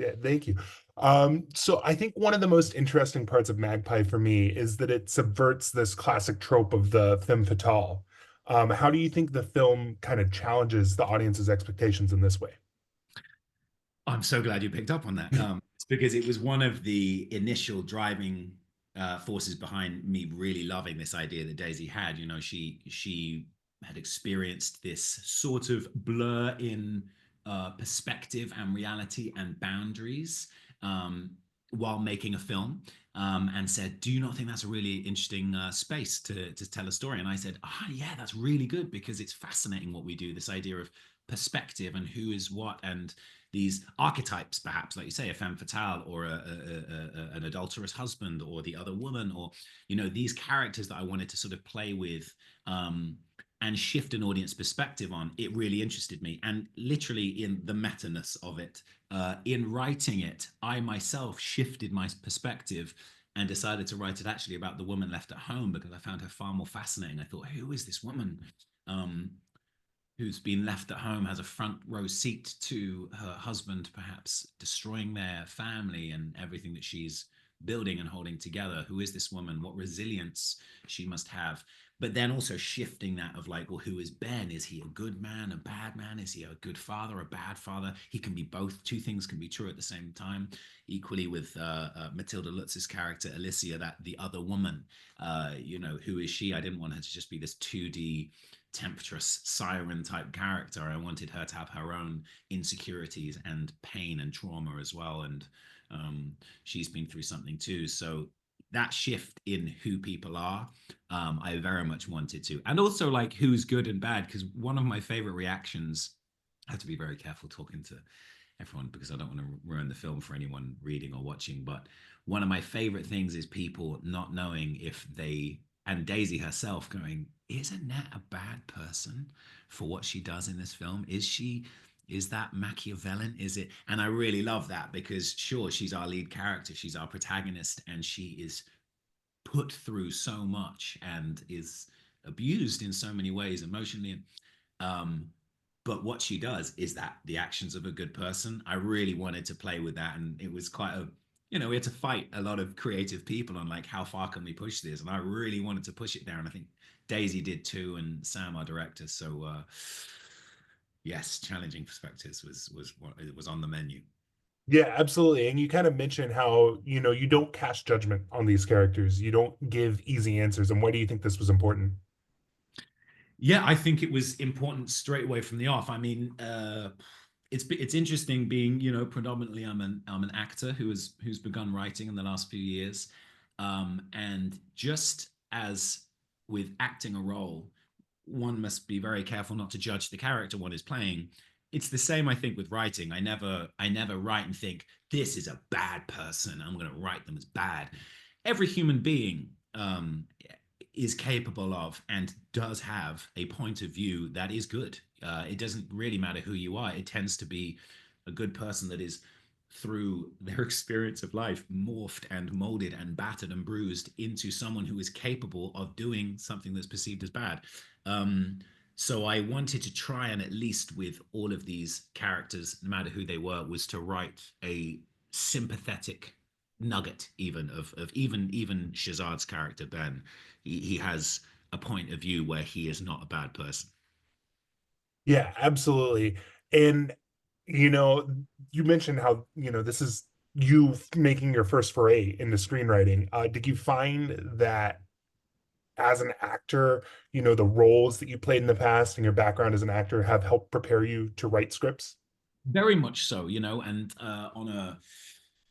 Yeah, thank you. So I think one of the most interesting parts of Magpie for me is that it subverts this classic trope of the femme fatale. How do you think the film kind of challenges the audience's expectations in this way? I'm so glad you picked up on that. It's because it was one of the initial driving forces behind me really loving this idea that Daisy had. You know, she had experienced this sort of blur in perspective and reality and boundaries um, while making a film, and said, "Do you not think that's a really interesting space to tell a story?" And I said, "Ah, yeah, that's really good because it's fascinating what we do. This idea of perspective and who is what and." These archetypes, perhaps, like you say, a femme fatale or an adulterous husband or the other woman, or these characters that I wanted to sort of play with and shift an audience perspective on. It really interested me, and literally in the meta-ness of it, in writing it, I myself shifted my perspective and decided to write it actually about the woman left at home because I found her far more fascinating. I thought, who is this woman? Um, who's been left at home has a front row seat to her husband perhaps destroying their family and everything that she's building and holding together. Who is this woman? What resilience she must have. But then also shifting that of like, well, who is Ben? Is he a good man, a bad man? Is he a good father, a bad father? He can be both. Two things can be true at the same time. Equally with Matilda Lutz's character, Alicia, that the other woman, who is she? I didn't want her to just be this 2D temptress siren type character. I wanted her to have her own insecurities and pain and trauma as well. And she's been through something too. So that shift in who people are, I very much wanted to. And also like who's good and bad, because one of my favorite reactions, I have to be very careful talking to everyone because I don't want to ruin the film for anyone reading or watching. But one of my favorite things is people not knowing if they, and Daisy herself going, is Annette a bad person for what she does in this film? Is that Machiavellian? Is it? And I really love that because sure, she's our lead character, she's our protagonist, and she is put through so much and is abused in so many ways emotionally. Um, but what she does is that the actions of a good person. I really wanted to play with that, and it was quite a we had to fight a lot of creative people on like how far can we push this, and I really wanted to push it there, and I think Daisy did too, and Sam, our director. So yes, challenging perspectives was what it was on the menu. Yeah, absolutely. And you kind of mentioned how, you don't cast judgment on these characters. You don't give easy answers. And why do you think this was important? Yeah, I think it was important straight away from the off. I mean, it's interesting being predominantly I'm an actor who's begun writing in the last few years, and just as with acting a role, one must be very careful not to judge the character one is playing. It's the same, I think, with writing. I never write and think this is a bad person. I'm going to write them as bad. Every human being is capable of and does have a point of view that is good. It doesn't really matter who you are. It tends to be a good person that is, through their experience of life, morphed and molded and battered and bruised into someone who is capable of doing something that's perceived as bad. Um, so I wanted to try and, at least with all of these characters, no matter who they were, was to write a sympathetic nugget even of even Shazad's character Ben. He has a point of view where he is not a bad person. Yeah, absolutely. And, you know, you mentioned how, this is you making your first foray into screenwriting. Did you find that as an actor, the roles that you played in the past and your background as an actor have helped prepare you to write scripts? Very much so, and on a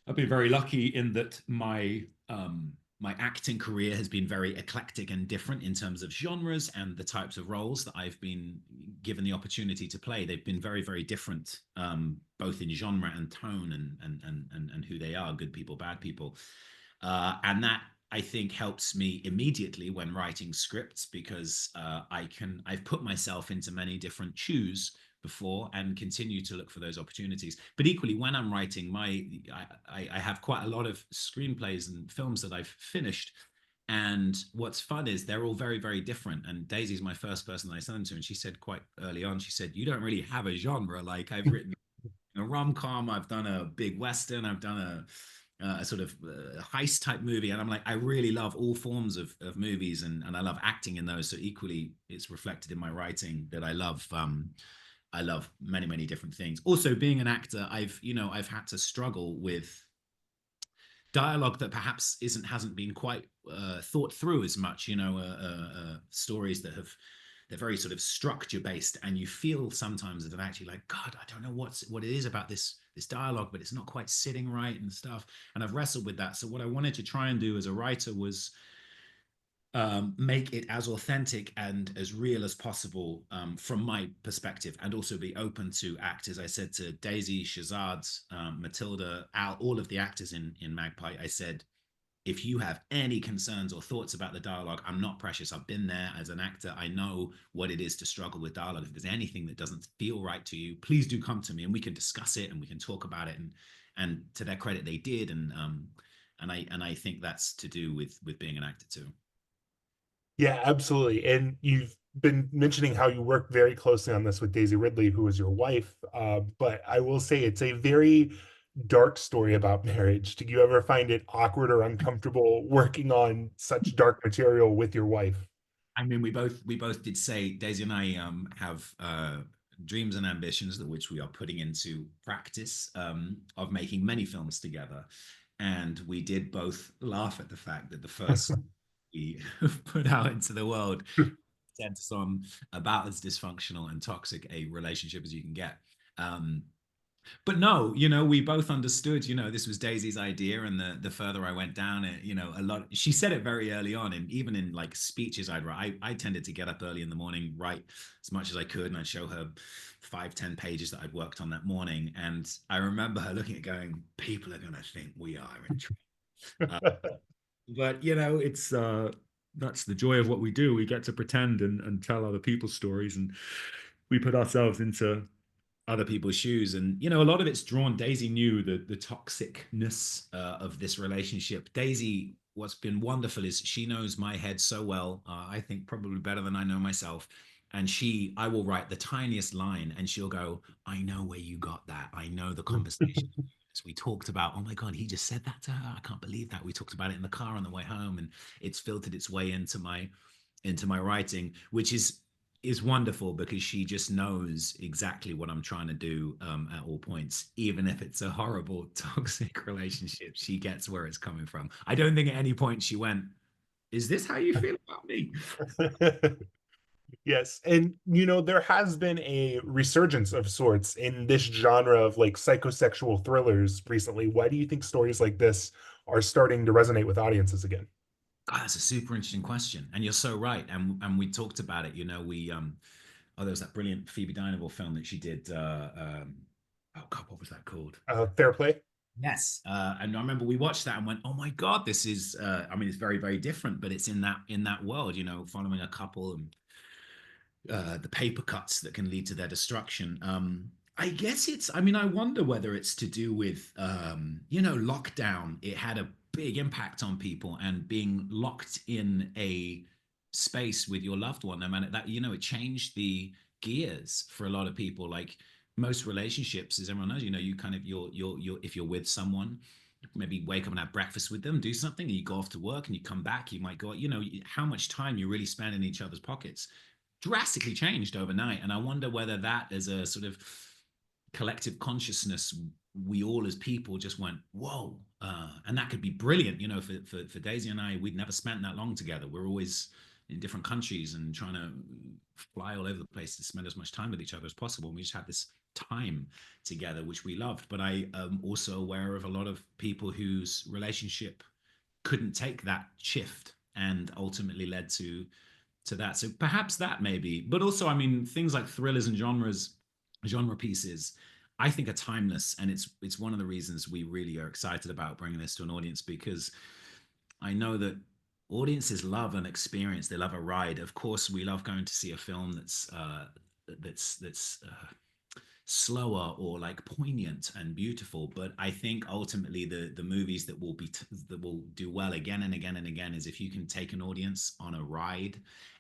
I've been very lucky in that my acting career has been very eclectic and different in terms of genres and the types of roles that I've been given the opportunity to play. They've been very, very different, both in genre and tone and who they are, good people, bad people. And that I think helps me immediately when writing scripts because I've put myself into many different shoes before and continue to look for those opportunities. But equally, when I'm writing I have quite a lot of screenplays and films that I've finished. And what's fun is they're all very, very different. And Daisy's my first person that I sent them to. And she said quite early on, she said, "You don't really have a genre. Like I've written a rom-com, I've done a big western, I've done a sort of heist type movie, and I'm like, I really love all forms of movies, and I love acting in those. So equally, it's reflected in my writing that I love many different things. Also, being an actor, I've had to struggle with dialogue that perhaps isn't hasn't been quite thought through as much. Stories that have they're very sort of structure based, and you feel sometimes that actually like, God, I don't know what it is about this dialogue, but it's not quite sitting right and stuff. And I've wrestled with that. So what I wanted to try and do as a writer was make it as authentic and as real as possible from my perspective, and also be open to actors. I said to Daisy, Shazad, Matilda, Al, all of the actors in Magpie, I said, if you have any concerns or thoughts about the dialogue, I'm not precious. I've been there as an actor. I know what it is to struggle with dialogue. If there's anything that doesn't feel right to you, please do come to me and we can discuss it and we can talk about it. And to their credit, they did. And I think that's to do with being an actor too. Yeah, absolutely. And you've been mentioning how you work very closely on this with Daisy Ridley, who is your wife. But I will say it's a very dark story about marriage. Do you ever find it awkward or uncomfortable working on such dark material with your wife? I mean, we both did say Daisy and I have dreams and ambitions that which we are putting into practice of making many films together, and we did both laugh at the fact that the first we put out into the world centers on about as dysfunctional and toxic a relationship as you can get. Um, but no, we both understood, this was Daisy's idea. And the further I went down it, a lot, she said it very early on. And even in like speeches I'd write, I tended to get up early in the morning, write as much as I could. And I'd show her 5, 10 pages that I'd worked on that morning. And I remember her looking at it going, people are going to think we are in trouble. But that's the joy of what we do. We get to pretend and tell other people's stories, and we put ourselves into other people's shoes. And a lot of it's drawn. Daisy knew the toxicness of this relationship. Daisy, what's been wonderful is she knows my head so well. I think probably better than I know myself. And I will write the tiniest line, and she'll go, "I know where you got that. I know the conversation." We talked about, oh my God, he just said that to her. I can't believe that. We talked about it in the car on the way home, and it's filtered its way into my writing, which is wonderful because she just knows exactly what I'm trying to do at all points. Even if it's a horrible, toxic relationship, she gets where it's coming from. I don't think at any point she went, "Is this how you feel about me?" Yes. And there has been a resurgence of sorts in this genre of like psychosexual thrillers recently. Why do you think stories like this are starting to resonate with audiences again? God, that's a super interesting question, and you're so right. And we talked about it. We there was that brilliant Phoebe Dynevor film that she did. Oh God, what was that called? Fair play? Yes, and I remember we watched that and went, "Oh my God, this is." I mean, it's very different, but it's in that world. Following a couple and the paper cuts that can lead to their destruction. I guess I mean, I wonder whether it's to do with, lockdown. It had a big impact on people, and being locked in a space with your loved one, no matter that, it changed the gears for a lot of people. Like most relationships, as everyone knows, you kind of, if you're with someone, maybe wake up and have breakfast with them, do something, and you go off to work and you come back, you might go, how much time you really spend in each other's pockets drastically changed overnight. And I wonder whether that as a sort of collective consciousness, we all as people just went, whoa. And that could be brilliant, for Daisy and I, we'd never spent that long together. We're always in different countries and trying to fly all over the place to spend as much time with each other as possible. And we just had this time together, which we loved. But I am also aware of a lot of people whose relationship couldn't take that shift and ultimately led to that. So perhaps that maybe, but also, I mean, things like thrillers and genre pieces, I think are timeless, and it's one of the reasons we really are excited about bringing this to an audience, because I know that audiences love an experience. They love a ride. Of course, we love going to see a film that's slower or like poignant and beautiful. But I think ultimately the movies that will do well again and again and again is if you can take an audience on a ride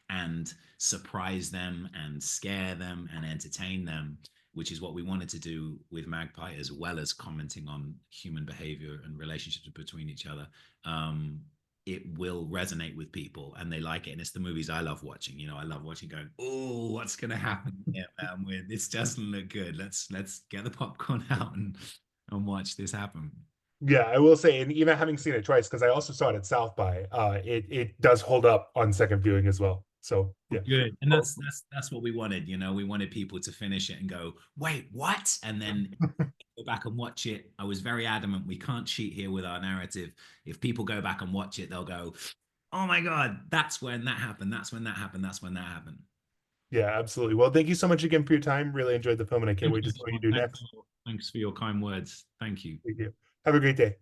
and surprise them and scare them and entertain them. which is what we wanted to do with Magpie, as well as commenting on human behavior and relationships between each other. It will resonate with people and they like it. And it's the movies I love watching. You know, I love watching going, oh, what's gonna happen here, man? This doesn't look good. Let's get the popcorn out and watch this happen. Yeah, I will say, and even having seen it twice, because I also saw it at South by, it does hold up on second viewing as well. So yeah. Good. And Well, that's what we wanted. You know, we wanted people to finish it and go, wait, what? And then go back and watch it. I was very adamant we can't cheat here with our narrative. If people go back and watch it, they'll go, oh my God, that's when that happened. That's when that happened. That's when that happened. yeah, absolutely. Well, thank you so much again for your time. Really enjoyed the film, and I can't Thank wait you, to see what you Sean. do next. Thanks for your kind words. Thank you. Thank you. Have a great day.